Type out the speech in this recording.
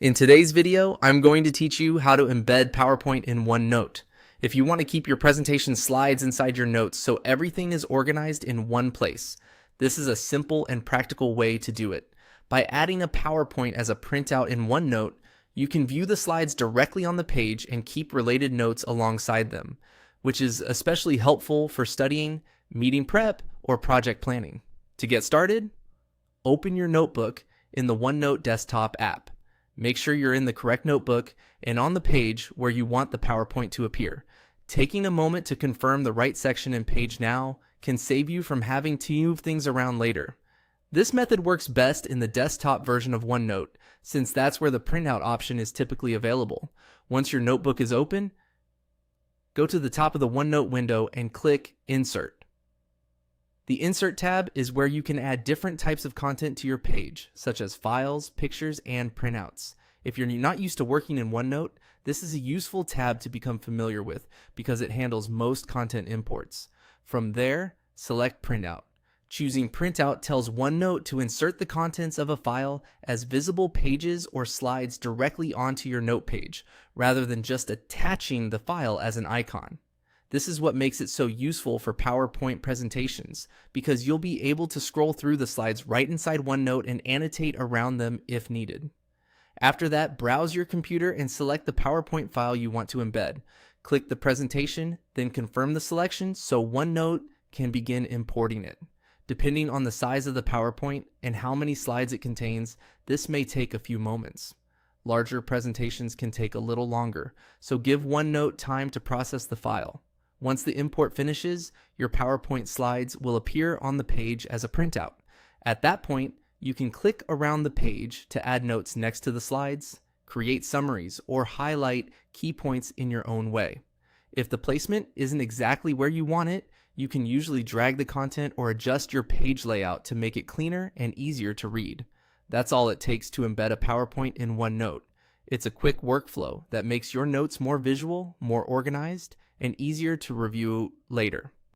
In today's video, I'm going to teach you how to embed PowerPoint in OneNote. If you want to keep your presentation slides inside your notes so everything is organized in one place, this is a simple and practical way to do it. By adding a PowerPoint as a printout in OneNote, you can view the slides directly on the page and keep related notes alongside them, which is especially helpful for studying, meeting prep, or project planning. To get started, open your notebook in the OneNote desktop app. Make sure you're in the correct notebook and on the page where you want the PowerPoint to appear. Taking a moment to confirm the right section in Page Now can save you from having to move things around later. This method works best in the desktop version of OneNote, since that's where the printout option is typically available. Once your notebook is open, go to the top of the OneNote window and click Insert. The Insert tab is where you can add different types of content to your page, such as files, pictures, and printouts. If you're not used to working in OneNote, this is a useful tab to become familiar with because it handles most content imports. From there, select Printout. Choosing Printout tells OneNote to insert the contents of a file as visible pages or slides directly onto your note page, rather than just attaching the file as an icon. This is what makes it so useful for PowerPoint presentations, because you'll be able to scroll through the slides right inside OneNote and annotate around them if needed. After that, browse your computer and select the PowerPoint file you want to embed. Click the presentation, then confirm the selection so OneNote can begin importing it. Depending on the size of the PowerPoint and how many slides it contains, this may take a few moments. Larger presentations can take a little longer, so give OneNote time to process the file. Once the import finishes, your PowerPoint slides will appear on the page as a printout. At that point, you can click around the page to add notes next to the slides, create summaries, or highlight key points in your own way. If the placement isn't exactly where you want it, you can usually drag the content or adjust your page layout to make it cleaner and easier to read. That's all it takes to embed a PowerPoint in OneNote. It's a quick workflow that makes your notes more visual, more organized, and easier to review later.